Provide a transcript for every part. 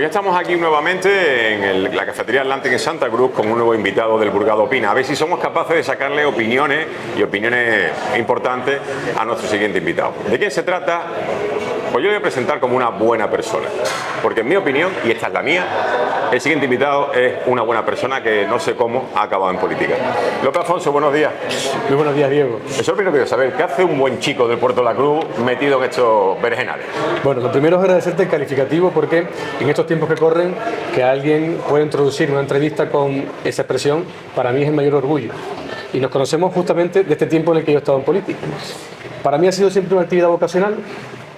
Pues ya estamos aquí nuevamente en la cafetería Atlantic en Santa Cruz con un nuevo invitado del Burgado Opina. A ver si somos capaces de sacarle opiniones importantes a nuestro siguiente invitado. ¿De quién se trata? Pues yo le voy a presentar como una buena persona, porque en mi opinión, y esta es la mía, el siguiente invitado es una buena persona que no sé cómo ha acabado en política. López Afonso, buenos días. Muy buenos días, Diego. Eso es lo primero que quiero saber, ¿qué hace un buen chico del Puerto de la Cruz metido en estos berenjenales? Bueno, lo primero es agradecerte el calificativo porque en estos tiempos que corren, que alguien pueda introducir una entrevista con esa expresión, para mí es el mayor orgullo. Y nos conocemos justamente de este tiempo en el que yo he estado en política. Para mí ha sido siempre una actividad vocacional,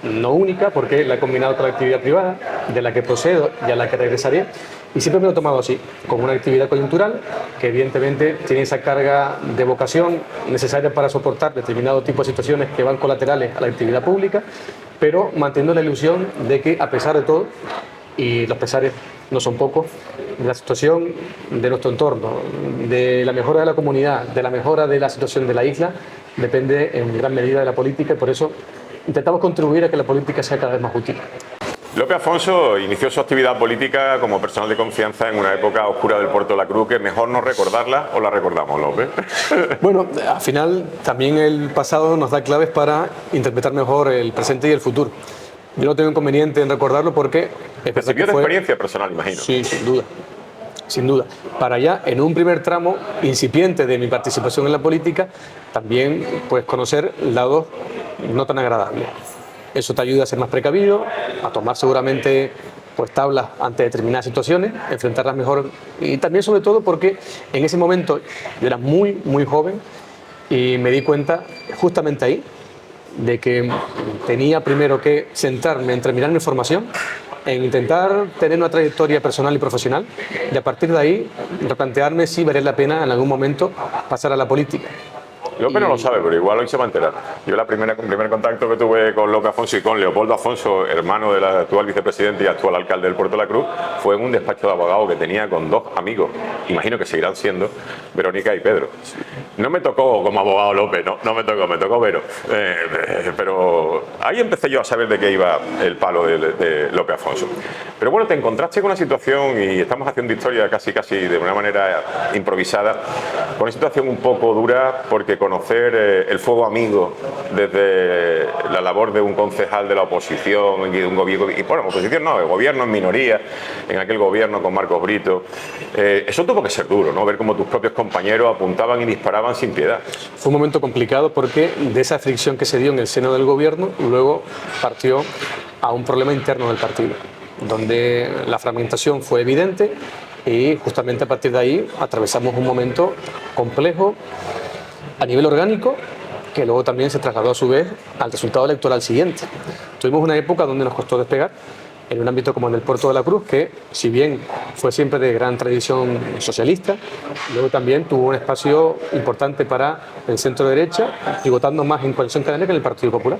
no única, porque la he combinado con la actividad privada, de la que procedo y a la que regresaré, y siempre me lo he tomado así, como una actividad coyuntural, que evidentemente tiene esa carga de vocación necesaria para soportar determinado tipo de situaciones que van colaterales a la actividad pública, pero manteniendo la ilusión de que, a pesar de todo, y los pesares no son pocos, de la situación de nuestro entorno, de la mejora de la comunidad, de la mejora de la situación de la isla, depende en gran medida de la política, y por eso intentamos contribuir a que la política sea cada vez más útil. López Afonso inició su actividad política como personal de confianza en una época oscura del Puerto de la Cruz, que mejor no recordarla, o la recordamos, López. Bueno, al final también el pasado nos da claves para interpretar mejor el presente y el futuro. Yo no tengo inconveniente en recordarlo porque... Te sirvió de experiencia personal, imagino. Sí, sin duda. Sin duda. Para allá, en un primer tramo incipiente de mi participación en la política, también pues conocer lados no tan agradables. Eso te ayuda a ser más precavido, a tomar seguramente pues tablas ante determinadas situaciones, enfrentarlas mejor, y también sobre todo porque en ese momento yo era muy joven y me di cuenta justamente ahí de que tenía primero que centrarme en terminar mi formación, en intentar tener una trayectoria personal y profesional, y a partir de ahí replantearme si valía la pena en algún momento pasar a la política. López no lo sabe, pero igual hoy se va a enterar. Yo el primer contacto que tuve con López Afonso y con Leopoldo Afonso, hermano del actual vicepresidente y actual alcalde del Puerto de la Cruz, fue en un despacho de abogado que tenía con dos amigos, imagino que seguirán siendo, Verónica y Pedro. No me tocó como abogado López, no me tocó Vero. Pero ahí empecé yo a saber de qué iba el palo de López Afonso. Pero bueno, te encontraste con una situación, y estamos haciendo historia casi de una manera improvisada, con una situación un poco dura, porque conocer el fuego amigo desde la labor de un concejal de la oposición y de un gobierno, y bueno, oposición no, el gobierno en minoría, en aquel gobierno con Marcos Brito, eso tuvo que ser duro, ¿no? Ver cómo tus propios compañeros apuntaban y disparaban sin piedad. Fue un momento complicado porque de esa fricción que se dio en el seno del gobierno, luego partió a un problema interno del partido, donde la fragmentación fue evidente y justamente a partir de ahí atravesamos un momento complejo a nivel orgánico, que luego también se trasladó a su vez al resultado electoral siguiente. Tuvimos una época donde nos costó despegar en un ámbito como en el Puerto de la Cruz, que si bien fue siempre de gran tradición socialista, luego también tuvo un espacio importante para el centro derecha, pivotando más en Coalición Canaria que en el Partido Popular.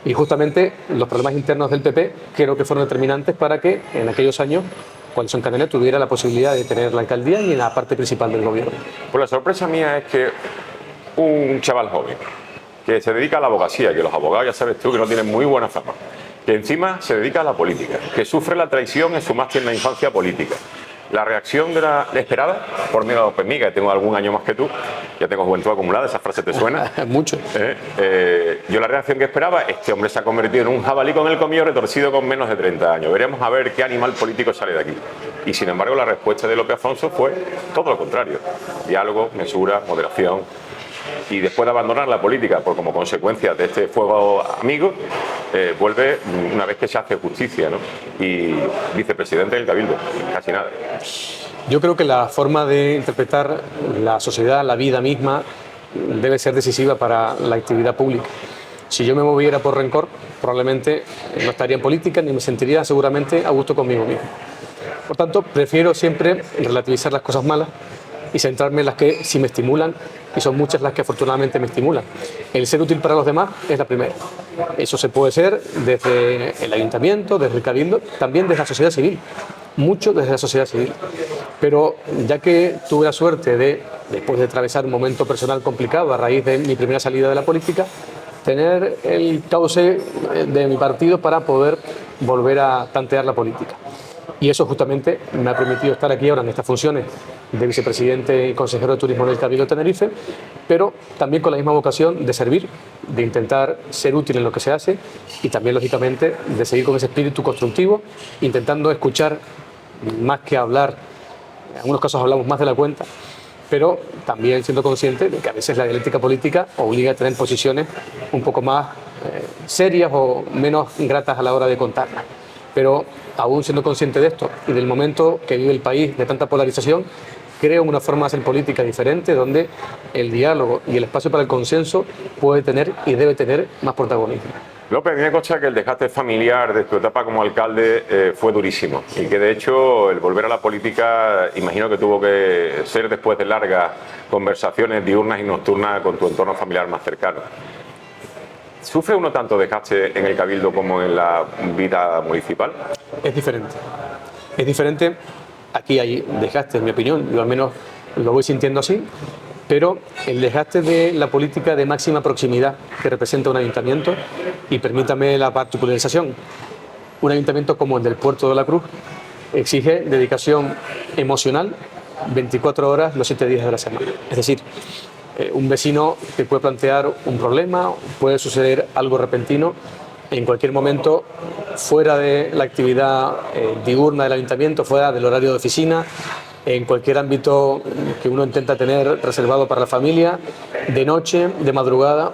Y justamente los problemas internos del PP creo que fueron determinantes para que en aquellos años Coalición Canaria tuviera la posibilidad de tener la alcaldía y en la parte principal del gobierno. Pues la sorpresa mía es que un chaval joven que se dedica a la abogacía, que los abogados ya sabes tú que no tienen muy buena fama, que encima se dedica a la política, que sufre la traición en su más tierna infancia política. La reacción de la esperada, por mí, López Miga, que tengo algún año más que tú, ya tengo juventud acumulada, esa frase te suena. Mucho. Yo la reacción que esperaba, este hombre se ha convertido en un jabalí con el colmillo retorcido con menos de 30 años. Veremos a ver qué animal político sale de aquí. Y sin embargo la respuesta de López Afonso fue todo lo contrario. Diálogo, mesura, moderación. Y después de abandonar la política como consecuencia de este fuego amigo, vuelve una vez que se hace justicia, ¿no? Y vicepresidente del Cabildo, casi nada. Yo creo que la forma de interpretar la sociedad, la vida misma, debe ser decisiva para la actividad pública. Si yo me moviera por rencor, probablemente no estaría en política ni me sentiría seguramente a gusto conmigo mismo. Por tanto, prefiero siempre relativizar las cosas malas y centrarme en las que sí me estimulan, y son muchas las que afortunadamente me estimulan. El ser útil para los demás es la primera. Eso se puede ser desde el ayuntamiento, desde el cabildo, también desde la sociedad civil, mucho desde la sociedad civil. Pero ya que tuve la suerte de, después de atravesar un momento personal complicado a raíz de mi primera salida de la política, tener el cauce de mi partido para poder volver a tantear la política. Y eso justamente me ha permitido estar aquí ahora en estas funciones de vicepresidente y consejero de turismo del Cabildo de Tenerife, pero también con la misma vocación de servir, de intentar ser útil en lo que se hace y también, lógicamente, de seguir con ese espíritu constructivo, intentando escuchar más que hablar. En algunos casos hablamos más de la cuenta, pero también siendo consciente de que a veces la dialéctica política obliga a tener posiciones un poco más serias o menos gratas a la hora de contarlas. Pero aún siendo consciente de esto y del momento que vive el país de tanta polarización, creo en una forma de hacer política diferente donde el diálogo y el espacio para el consenso puede tener y debe tener más protagonismo. López, a mí me consta que el desgaste familiar de tu etapa como alcalde fue durísimo y que de hecho el volver a la política imagino que tuvo que ser después de largas conversaciones diurnas y nocturnas con tu entorno familiar más cercano. ¿Sufre uno tanto desgaste en el Cabildo como en la vida municipal? Es diferente. Es diferente. Aquí hay desgaste, en mi opinión, yo al menos lo voy sintiendo así, pero el desgaste de la política de máxima proximidad que representa un ayuntamiento, y permítame la particularización, un ayuntamiento como el del Puerto de la Cruz exige dedicación emocional 24 horas los 7 días de la semana. Es decir, un vecino te puede plantear un problema, puede suceder algo repentino, en cualquier momento, fuera de la actividad diurna del ayuntamiento, fuera del horario de oficina, en cualquier ámbito que uno intenta tener reservado para la familia, de noche, de madrugada.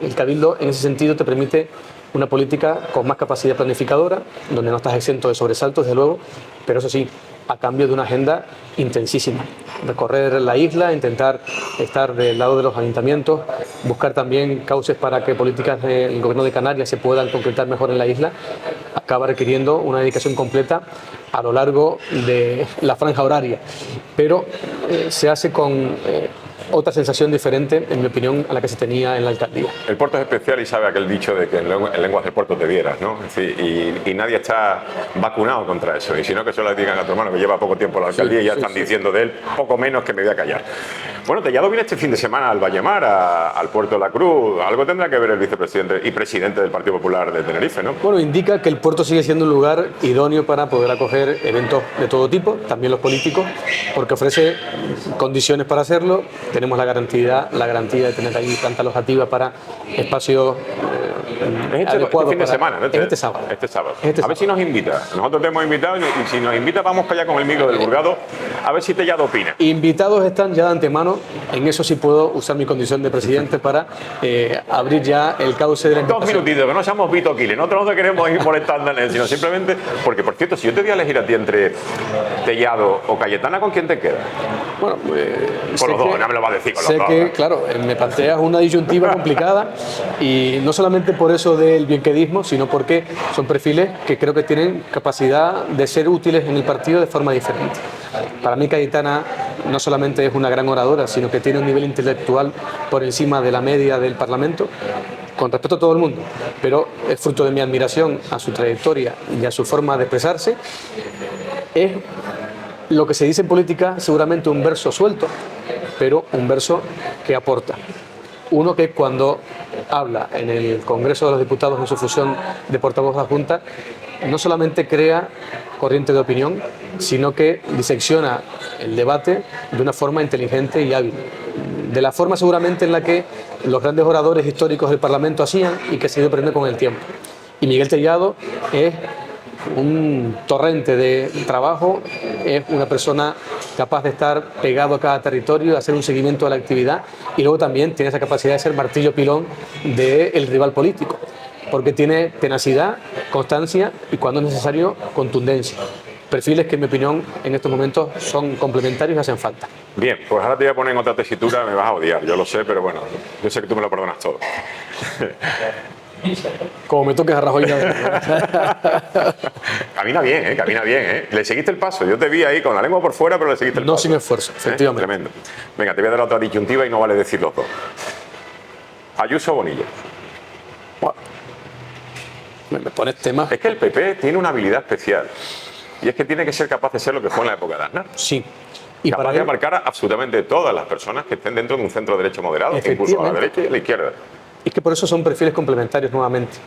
El Cabildo, en ese sentido, te permite una política con más capacidad planificadora, donde no estás exento de sobresaltos, desde luego, pero eso sí, a cambio de una agenda intensísima. Recorrer la isla, intentar estar del lado de los ayuntamientos, buscar también cauces para que políticas del Gobierno de Canarias se puedan concretar mejor en la isla, acaba requiriendo una dedicación completa a lo largo de la franja horaria, pero se hace con otra sensación diferente, en mi opinión, a la que se tenía en la alcaldía. El puerto es especial y sabe aquel dicho de que en lenguas del puerto te vieras, ¿no? Es decir, y nadie está vacunado contra eso. Y si no, que solo le digan a tu hermano que lleva poco tiempo en la alcaldía y ya están diciendo de él poco menos que me voy a callar. Bueno, Tellado viene este fin de semana al Vallemar, al Puerto de la Cruz. Algo tendrá que ver el vicepresidente y presidente del Partido Popular de Tenerife, ¿no? Bueno, indica que el puerto sigue siendo un lugar idóneo para poder acoger eventos de todo tipo, también los políticos, porque ofrece condiciones para hacerlo. Tenemos la garantía de tener ahí planta alojativa para espacios adecuados. Fin de semana, ¿no? Este sábado. A ver si nos invita. Nosotros te hemos invitado y si nos invita vamos para allá con el micro del Burgado a ver si Tellado opina. Invitados están ya de antemano. En eso sí puedo usar mi condición de presidente para abrir ya el cauce de la invitación. 2 minutitos, que no seamos Vito Quiles. Nosotros no te queremos ir molestando en él, sino simplemente porque, por cierto, si yo te voy a elegir a ti entre Tellado o Cayetana, ¿con quién te quedas? Bueno, con los dos, no me lo vas a decir con los dos. Sé que, claro, me planteas una disyuntiva complicada y no solamente por eso del bienquedismo, sino porque son perfiles que creo que tienen capacidad de ser útiles en el partido de forma diferente. Para mí Cayetana no solamente es una gran oradora, sino que tiene un nivel intelectual por encima de la media del Parlamento, con respeto a todo el mundo, pero es fruto de mi admiración a su trayectoria y a su forma de expresarse. Es lo que se dice en política, seguramente un verso suelto, pero un verso que aporta. Uno que cuando habla en el Congreso de los Diputados en su función de portavoz de la Junta, no solamente crea corriente de opinión, sino que disecciona el debate de una forma inteligente y hábil. De la forma seguramente en la que los grandes oradores históricos del Parlamento hacían y que se ha ido aprendiendo con el tiempo. Y Miguel Tellado es un torrente de trabajo, es una persona capaz de estar pegado a cada territorio, de hacer un seguimiento de la actividad y luego también tiene esa capacidad de ser martillo pilón del rival político, porque tiene tenacidad, constancia y cuando es necesario contundencia. Perfiles que en mi opinión en estos momentos son complementarios y hacen falta. Bien, pues ahora te voy a poner en otra tesitura, me vas a odiar, yo lo sé, pero bueno, yo sé que tú me lo perdonas todo. Como me toques a Rajoy. Camina bien, camina bien, Le seguiste el paso. Yo te vi ahí con la lengua por fuera, pero le seguiste el paso. No sin esfuerzo, efectivamente. Tremendo. Venga, te voy a dar otra disyuntiva y no vale decir los dos. ¿Ayuso o Bonilla? Bueno, me pones temas. Es que el PP tiene una habilidad especial. Y es que tiene que ser capaz de ser lo que fue en la época de Aznar. Sí. Y capaz de abarcar a absolutamente todas las personas que estén dentro de un centro derecho moderado, incluso a la derecha y a la izquierda. Es que por eso son perfiles complementarios nuevamente.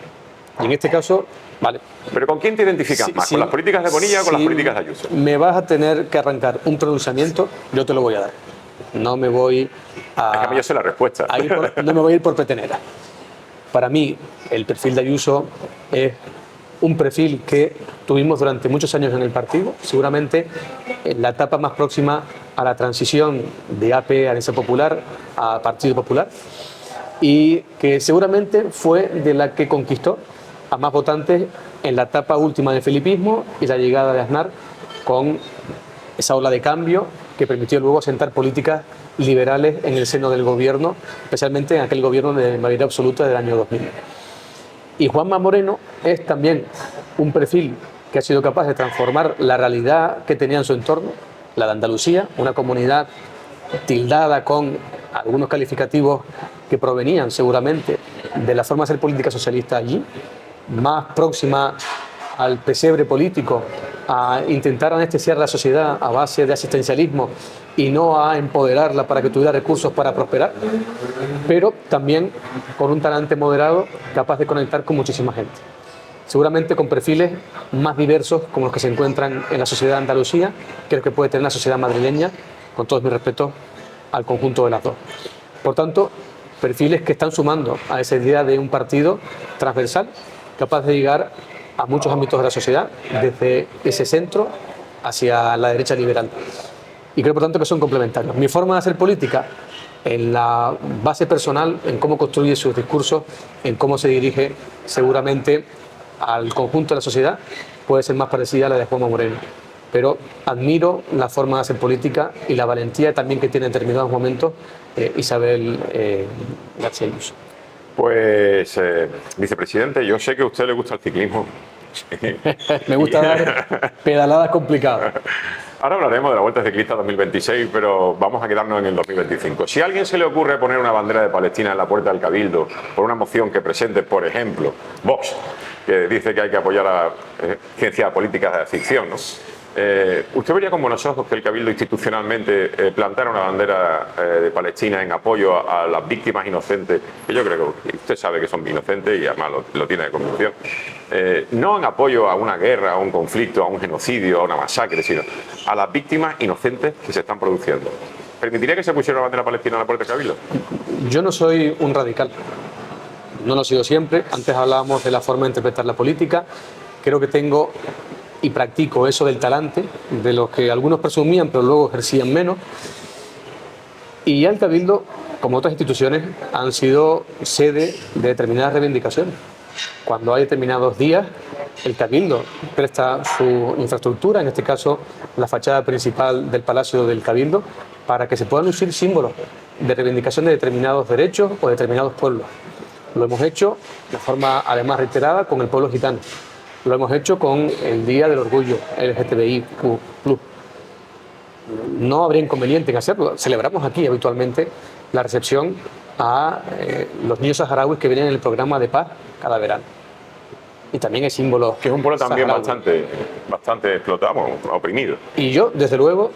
Y en este caso, vale. ¿Pero con quién te identificas más? ¿Con las políticas de Bonilla o con las políticas de Ayuso? Me vas a tener que arrancar un pronunciamiento, yo te lo voy a dar. No me voy a... Es que a mí yo sé la respuesta. No me voy a ir por petenera. Para mí, el perfil de Ayuso es un perfil que tuvimos durante muchos años en el partido, seguramente en la etapa más próxima a la transición de AP, Alianza Popular, a Partido Popular, y que seguramente fue de la que conquistó a más votantes en la etapa última del felipismo y la llegada de Aznar con esa ola de cambio que permitió luego asentar políticas liberales en el seno del gobierno, especialmente en aquel gobierno de mayoría absoluta del año 2000. Y Juanma Moreno es también un perfil que ha sido capaz de transformar la realidad que tenía en su entorno, la de Andalucía, una comunidad tildada con algunos calificativos que provenían seguramente de la forma de hacer política socialista allí, más próxima al pesebre político, a intentar anestesiar la sociedad a base de asistencialismo y no a empoderarla para que tuviera recursos para prosperar, pero también con un talante moderado capaz de conectar con muchísima gente. Seguramente con perfiles más diversos como los que se encuentran en la sociedad de Andalucía, que los que puede tener la sociedad madrileña, con todos mis respetos al conjunto de las dos. Por tanto, perfiles que están sumando a esa idea de un partido transversal, capaz de llegar a muchos ámbitos de la sociedad, desde ese centro hacia la derecha liberal. Y creo, por tanto, que son complementarios. Mi forma de hacer política, en la base personal, en cómo construye sus discursos, en cómo se dirige seguramente al conjunto de la sociedad, puede ser más parecida a la de Juanma Moreno. Pero admiro la forma de hacer política y la valentía también que tiene en determinados momentos Isabel García Ayuso. Pues, vicepresidente, yo sé que a usted le gusta el ciclismo. Me gusta dar pedaladas complicadas. Ahora hablaremos de la Vuelta Ciclista 2026, pero vamos a quedarnos en el 2025. Si a alguien se le ocurre poner una bandera de Palestina en la puerta del Cabildo por una moción que presente, por ejemplo, Vox, que dice que hay que apoyar a ciencia política de ficción, ¿no? ¿Usted vería con buenos ojos que el Cabildo institucionalmente plantara una bandera de Palestina en apoyo a las víctimas inocentes, que yo creo que usted sabe que son inocentes y además lo tiene de convicción, no en apoyo a una guerra, a un conflicto, a un genocidio, a una masacre, sino a las víctimas inocentes que se están produciendo? ¿Permitiría que se pusiera una bandera palestina en la puerta del Cabildo? Yo no soy un radical, no lo he sido siempre. Antes hablábamos de la forma de interpretar la política. Creo que tengo y practico eso del talante, de los que algunos presumían pero luego ejercían menos. Y ya el Cabildo, como otras instituciones, han sido sede de determinadas reivindicaciones. Cuando hay determinados días, el Cabildo presta su infraestructura, en este caso la fachada principal del Palacio del Cabildo, para que se puedan lucir símbolos de reivindicación de determinados derechos o determinados pueblos. Lo hemos hecho de forma además reiterada con el pueblo gitano. Lo hemos hecho con el Día del Orgullo LGTBI+. No habría inconveniente en hacerlo. Celebramos aquí habitualmente la recepción a los niños saharauis que vienen en el programa de paz cada verano. Y también hay símbolos. Que es un pueblo también saharaui. bastante explotado, oprimido. Y yo, desde luego,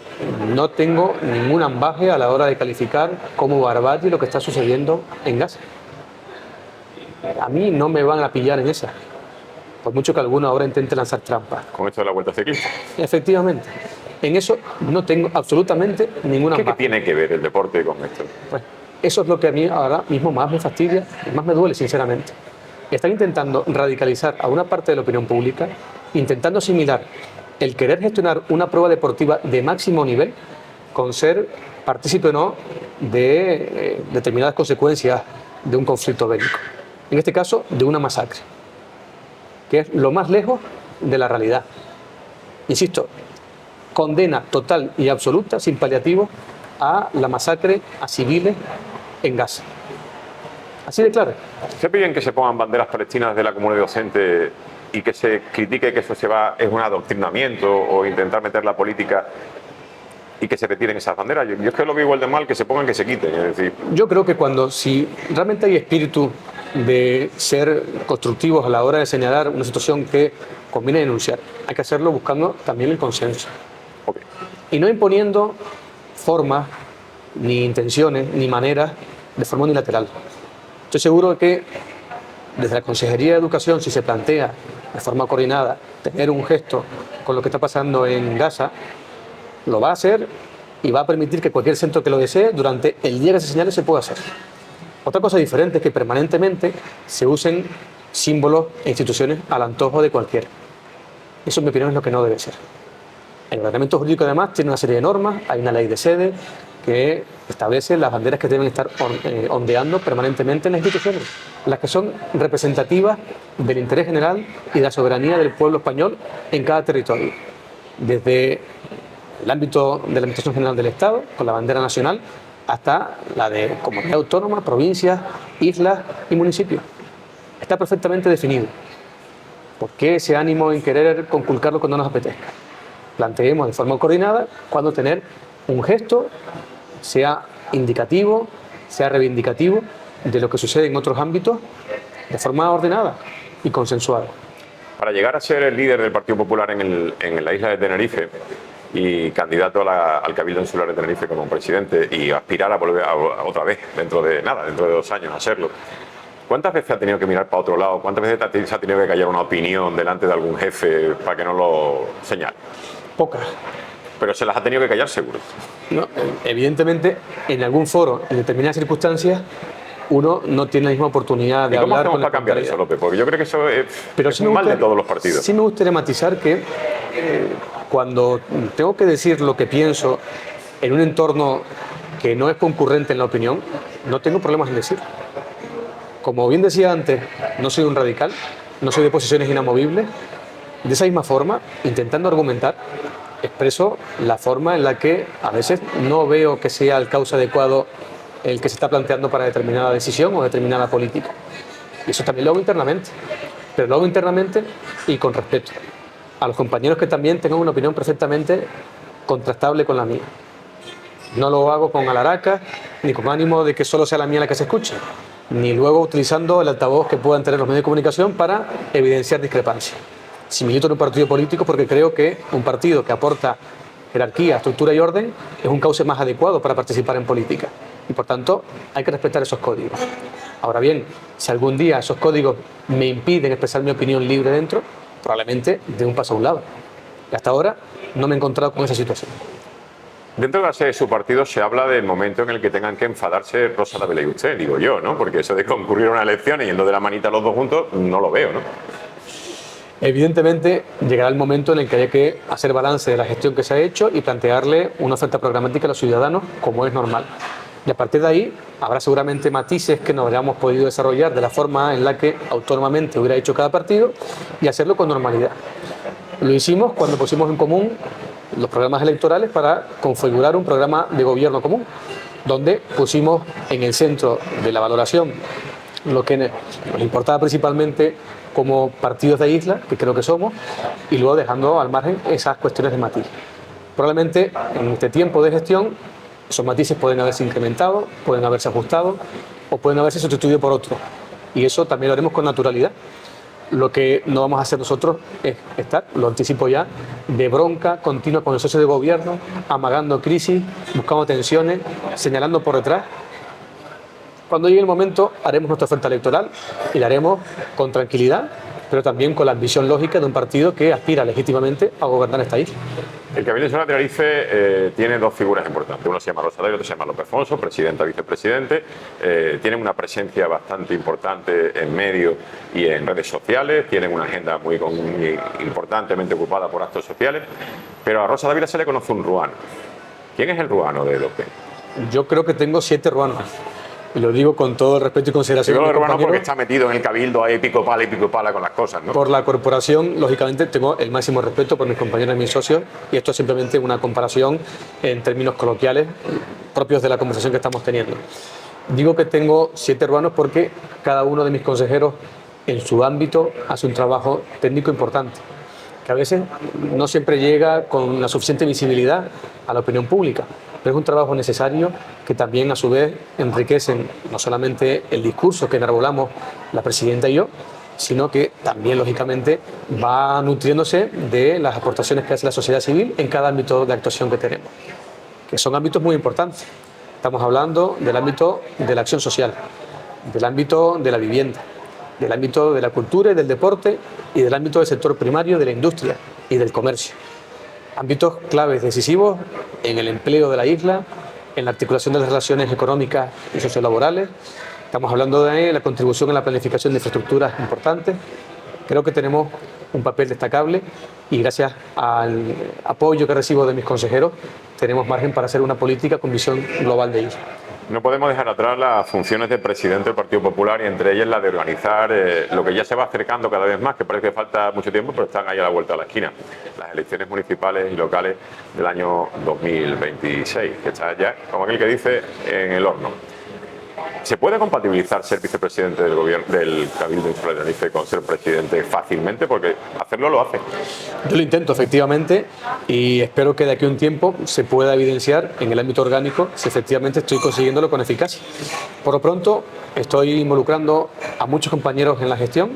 no tengo ningún ambaje a la hora de calificar como barbarie lo que está sucediendo en Gaza. A mí no me van a pillar en esa, por mucho que alguno ahora intente lanzar trampas. Con esto de la Vuelta Ciclista. Efectivamente, en eso no tengo absolutamente ninguna ¿Qué tiene que ver el deporte con esto? Pues eso es lo que a mí ahora mismo más me fastidia y más me duele, sinceramente. Están intentando radicalizar a una parte de la opinión pública, intentando asimilar el querer gestionar una prueba deportiva de máximo nivel con ser partícipe o no de determinadas consecuencias de un conflicto bélico. En este caso, de una masacre, que es lo más lejos de la realidad. Insisto, condena total y absoluta, sin paliativos, a la masacre a civiles en Gaza. Así de claro. ¿Se piden que se pongan banderas palestinas de la comunidad docente y que se critique que eso es un adoctrinamiento o intentar meter la política y que se retiren esas banderas? Yo es que lo veo igual de mal que se pongan que se quiten. Es decir, yo creo que si realmente hay espíritu de ser constructivos a la hora de señalar una situación que conviene denunciar, hay que hacerlo buscando también el consenso. okay. Y no imponiendo formas, ni intenciones, ni maneras de forma unilateral. Estoy seguro de que desde la Consejería de Educación, si se plantea de forma coordinada tener un gesto con lo que está pasando en Gaza, lo va a hacer y va a permitir que cualquier centro que lo desee durante el día que se señale se pueda hacer. Otra cosa diferente es que permanentemente se usen símbolos e instituciones al antojo de cualquiera. Eso, en mi opinión, es lo que no debe ser. El ordenamiento jurídico, además, tiene una serie de normas. Hay una ley de sede que establece las banderas que deben estar ondeando permanentemente en las instituciones, las que son representativas del interés general y de la soberanía del pueblo español en cada territorio. Desde el ámbito de la Administración General del Estado, con la bandera nacional, hasta la de comunidad autónoma, provincias, islas y municipios. Está perfectamente definido. ¿Por qué ese ánimo en querer conculcarlo cuando nos apetezca? Planteemos de forma coordinada cuándo tener un gesto, sea indicativo, sea reivindicativo de lo que sucede en otros ámbitos, de forma ordenada y consensuada. Para llegar a ser el líder del Partido Popular en la isla de Tenerife y candidato al Cabildo Insular de Tenerife como presidente y aspirar a volver otra vez dentro de 2 años a serlo, ¿cuántas veces ha tenido que mirar para otro lado? ¿Cuántas veces se ha tenido que callar una opinión delante de algún jefe para que no lo señale? Pocas. Pero se las ha tenido que callar seguro. No, evidentemente, en algún foro, en determinadas circunstancias, uno no tiene la misma oportunidad de ¿Cómo hablar. hacemos para cambiar eso, López? Porque yo creo que eso es un mal de todos los partidos. Sí me gustaría matizar que cuando tengo que decir lo que pienso en un entorno que no es concurrente en la opinión, no tengo problemas en decir. Como bien decía antes, no soy un radical, no soy de posiciones inamovibles. De esa misma forma, intentando argumentar, expreso la forma en la que a veces no veo que sea el cauce adecuado el que se está planteando para determinada decisión o determinada política. Y eso también lo hago internamente, pero lo hago internamente y con respeto a los compañeros que también tengan una opinión perfectamente contrastable con la mía. No lo hago con alaraca, ni con ánimo de que solo sea la mía la que se escuche, ni luego utilizando el altavoz que puedan tener los medios de comunicación para evidenciar discrepancias. Si milito en un partido político porque creo que un partido que aporta jerarquía, estructura y orden es un cauce más adecuado para participar en política. Y por tanto hay que respetar esos códigos. Ahora bien, si algún día esos códigos me impiden expresar mi opinión libre dentro, probablemente dé un paso a un lado. Y hasta ahora no me he encontrado con esa situación. Dentro de la sede de su partido se habla del momento en el que tengan que enfadarse Rosa Dávila y usted, digo yo, ¿no? Porque eso de concurrir a una elección y yendo de la manita los dos juntos, no lo veo, ¿no? Evidentemente llegará el momento en el que haya que hacer balance de la gestión que se ha hecho y plantearle una oferta programática a los ciudadanos como es normal. Y a partir de ahí habrá seguramente matices que no hayamos podido desarrollar de la forma en la que autónomamente hubiera hecho cada partido y hacerlo con normalidad. Lo hicimos cuando pusimos en común los programas electorales para configurar un programa de gobierno común, donde pusimos en el centro de la valoración lo que nos importaba principalmente como partidos de isla, que creo que somos, y luego dejando al margen esas cuestiones de matiz. Probablemente en este tiempo de gestión esos matices pueden haberse incrementado, pueden haberse ajustado o pueden haberse sustituido por otros. Y eso también lo haremos con naturalidad. Lo que no vamos a hacer nosotros es estar, lo anticipo ya, de bronca continua con el socio de gobierno, amagando crisis, buscando tensiones, señalando por detrás. Cuando llegue el momento haremos nuestra oferta electoral y la haremos con tranquilidad, pero también con la ambición lógica de un partido que aspira legítimamente a gobernar esta isla. El Cabildo Insular de Tenerife tiene dos figuras importantes. Uno se llama Rosa Dávila, otro se llama López Afonso, presidenta, vicepresidente. Tienen una presencia bastante importante en medios y en redes sociales. Tienen una agenda muy importantemente ocupada por actos sociales. Pero a Rosa Dávila se le conoce un ruano. ¿Quién es el ruano de López? Yo creo que tengo 7 ruanos. Y lo digo con todo el respeto y consideración. Digo ruano porque está metido en el Cabildo ahí pico pala con las cosas, ¿no? Por la corporación, lógicamente, tengo el máximo respeto por mis compañeros y mis socios, y esto es simplemente una comparación en términos coloquiales propios de la conversación que estamos teniendo. Digo que tengo 7 ruanos porque cada uno de mis consejeros en su ámbito hace un trabajo técnico importante, que a veces no siempre llega con la suficiente visibilidad a la opinión pública, pero es un trabajo necesario que también a su vez enriquecen no solamente el discurso que enarbolamos la presidenta y yo, sino que también lógicamente va nutriéndose de las aportaciones que hace la sociedad civil en cada ámbito de actuación que tenemos, que son ámbitos muy importantes. Estamos hablando del ámbito de la acción social, del ámbito de la vivienda, del ámbito de la cultura y del deporte y del ámbito del sector primario, de la industria y del comercio. Ámbitos claves decisivos en el empleo de la isla, en la articulación de las relaciones económicas y sociolaborales. Estamos hablando de la contribución en la planificación de infraestructuras importantes. Creo que tenemos un papel destacable y gracias al apoyo que recibo de mis consejeros tenemos margen para hacer una política con visión global de isla. No podemos dejar atrás las funciones de presidente del Partido Popular y entre ellas la de organizar lo que ya se va acercando cada vez más, que parece que falta mucho tiempo, pero están ahí a la vuelta de la esquina. Las elecciones municipales y locales del año 2026, que está ya, como aquel que dice, en el horno. ¿Se puede compatibilizar ser vicepresidente del gobierno del Cabildo Insular de Tenerife con ser presidente fácilmente? Porque hacerlo lo hace. Yo lo intento, efectivamente, y espero que de aquí a un tiempo se pueda evidenciar en el ámbito orgánico si efectivamente estoy consiguiéndolo con eficacia. Por lo pronto, estoy involucrando a muchos compañeros en la gestión,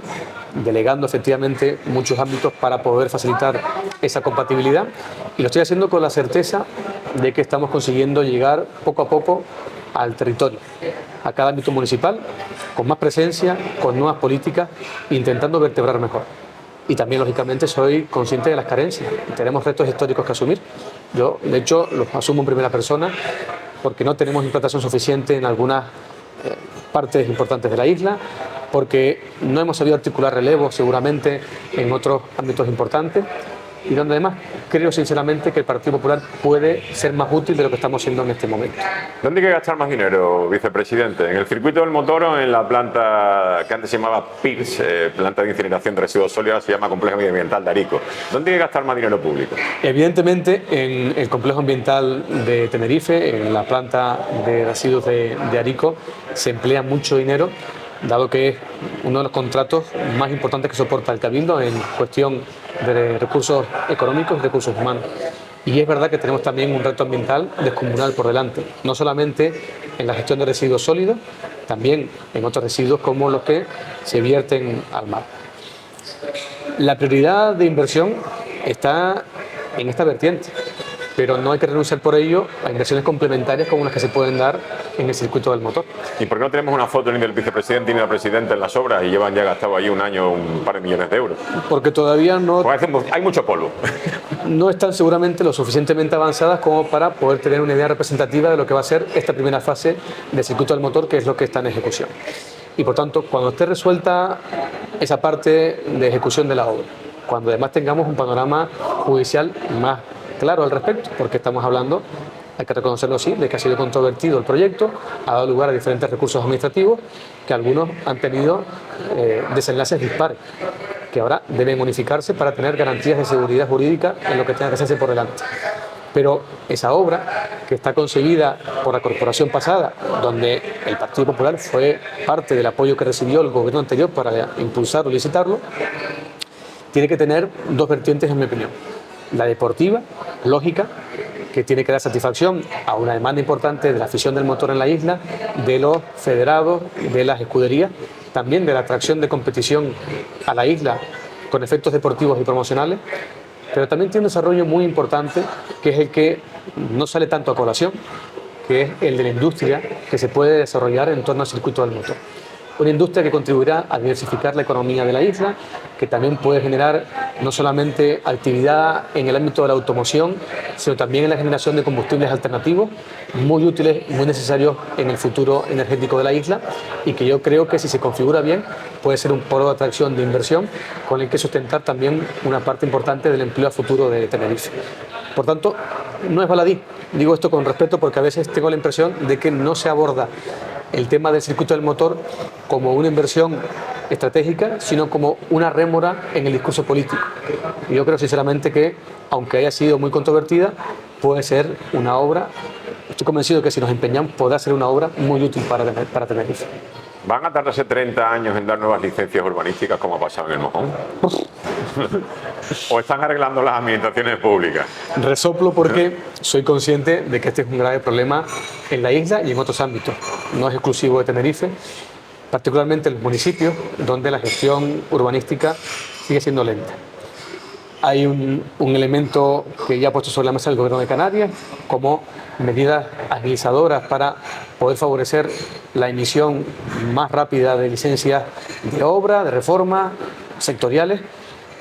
delegando efectivamente muchos ámbitos para poder facilitar esa compatibilidad, y lo estoy haciendo con la certeza de que estamos consiguiendo llegar poco a poco al territorio, a cada ámbito municipal, con más presencia, con nuevas políticas, intentando vertebrar mejor. Y también, lógicamente, soy consciente de las carencias. Tenemos retos históricos que asumir. Yo, de hecho, los asumo en primera persona porque no tenemos implantación suficiente en algunas partes importantes de la isla, porque no hemos sabido articular relevos seguramente en otros ámbitos importantes, y donde además creo sinceramente que el Partido Popular puede ser más útil de lo que estamos siendo en este momento. ¿Dónde hay que gastar más dinero, vicepresidente? ¿En el circuito del motor o en la planta que antes se llamaba PIRS, planta de incineración de residuos sólidos, ahora se llama Complejo Medioambiental de Arico? ¿Dónde hay que gastar más dinero público? Evidentemente en el Complejo Ambiental de Tenerife, en la planta de residuos de Arico, se emplea mucho dinero, dado que es uno de los contratos más importantes que soporta el Cabildo en cuestión de recursos económicos y recursos humanos. Y es verdad que tenemos también un reto ambiental descomunal por delante, no solamente en la gestión de residuos sólidos, también en otros residuos como los que se vierten al mar. La prioridad de inversión está en esta vertiente, pero no hay que renunciar por ello a inversiones complementarias como las que se pueden dar en el circuito del motor. ¿Y por qué no tenemos una foto ni del vicepresidente ni de la presidenta en las obras y llevan ya gastado ahí un año un par de millones de euros? Porque todavía no... Hay mucho polvo. No están seguramente lo suficientemente avanzadas como para poder tener una idea representativa de lo que va a ser esta primera fase del circuito del motor, que es lo que está en ejecución. Y por tanto, cuando esté resuelta esa parte de ejecución de la obra, cuando además tengamos un panorama judicial más claro al respecto, porque estamos hablando, hay que reconocerlo así, de que ha sido controvertido el proyecto, ha dado lugar a diferentes recursos administrativos que algunos han tenido desenlaces dispares, que ahora deben unificarse para tener garantías de seguridad jurídica en lo que tenga que hacerse por delante. Pero esa obra, que está concebida por la corporación pasada, donde el Partido Popular fue parte del apoyo que recibió el gobierno anterior para impulsarlo y licitarlo, tiene que tener dos vertientes, en mi opinión. La deportiva, lógica, que tiene que dar satisfacción a una demanda importante de la afición del motor en la isla, de los federados, de las escuderías, también de la atracción de competición a la isla con efectos deportivos y promocionales, pero también tiene un desarrollo muy importante, que es el que no sale tanto a colación, que es el de la industria que se puede desarrollar en torno al circuito del motor. Una industria que contribuirá a diversificar la economía de la isla, que también puede generar no solamente actividad en el ámbito de la automoción, sino también en la generación de combustibles alternativos, muy útiles y muy necesarios en el futuro energético de la isla, y que yo creo que si se configura bien puede ser un polo de atracción de inversión con el que sustentar también una parte importante del empleo a futuro de Tenerife. Por tanto, no es baladí, digo esto con respeto porque a veces tengo la impresión de que no se aborda el tema del circuito del motor como una inversión estratégica, sino como una rémora en el discurso político. Y yo creo sinceramente que, aunque haya sido muy controvertida, puede ser una obra, estoy convencido de que si nos empeñamos podrá ser una obra muy útil para Tenerife. ¿Van a tardarse 30 años en dar nuevas licencias urbanísticas como ha pasado en el Mojón? ¿O están arreglando las administraciones públicas? Resoplo porque soy consciente de que este es un grave problema en la isla y en otros ámbitos. No es exclusivo de Tenerife, particularmente en los municipios donde la gestión urbanística sigue siendo lenta. hay un elemento que ya ha puesto sobre la mesa el Gobierno de Canarias como medidas agilizadoras para poder favorecer la emisión más rápida de licencias de obra, de reforma, sectoriales,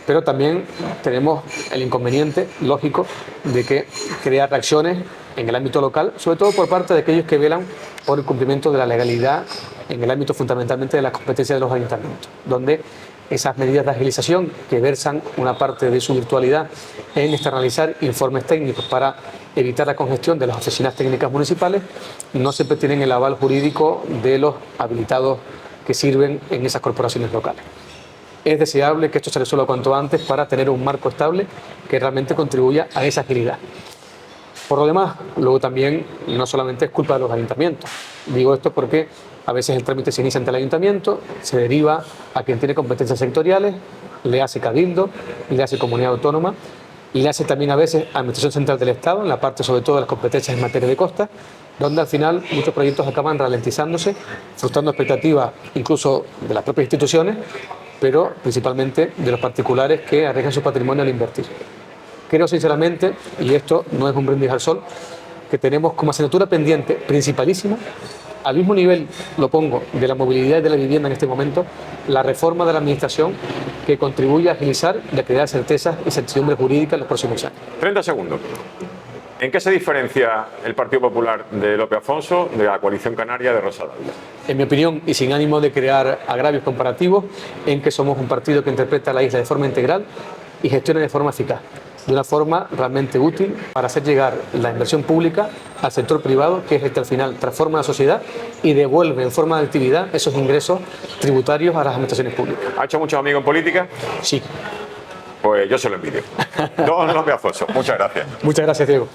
pero también tenemos el inconveniente lógico de que crear acciones en el ámbito local, sobre todo por parte de aquellos que velan por el cumplimiento de la legalidad en el ámbito fundamentalmente de las competencias de los ayuntamientos, donde esas medidas de agilización que versan una parte de su virtualidad en externalizar informes técnicos para evitar la congestión de las oficinas técnicas municipales, no siempre tienen el aval jurídico de los habilitados que sirven en esas corporaciones locales. Es deseable que esto se resuelva cuanto antes para tener un marco estable que realmente contribuya a esa agilidad. Por lo demás, luego también no solamente es culpa de los ayuntamientos. Digo esto porque a veces el trámite se inicia ante el ayuntamiento, se deriva a quien tiene competencias sectoriales, le hace cabildo, le hace comunidad autónoma, le hace también a veces Administración Central del Estado, en la parte sobre todo de las competencias en materia de costas, donde al final muchos proyectos acaban ralentizándose, frustrando expectativas incluso de las propias instituciones, pero principalmente de los particulares que arriesgan su patrimonio al invertir. Creo sinceramente, y esto no es un brindis al sol, que tenemos como asignatura pendiente principalísima, al mismo nivel, lo pongo, de la movilidad y de la vivienda en este momento, la reforma de la administración que contribuye a agilizar y a crear certezas y certidumbre jurídica en los próximos años. 30 segundos. ¿En qué se diferencia el Partido Popular de López Afonso de la coalición canaria de Rosa Dávila? En mi opinión, y sin ánimo de crear agravios comparativos, en que somos un partido que interpreta la isla de forma integral y gestiona de forma eficaz, de una forma realmente útil para hacer llegar la inversión pública al sector privado, que es el que al final transforma la sociedad y devuelve en forma de actividad esos ingresos tributarios a las administraciones públicas. ¿Ha hecho muchos amigos en política? Sí. Pues yo se lo envidio. Don López Afonso, muchas gracias. Muchas gracias, Diego.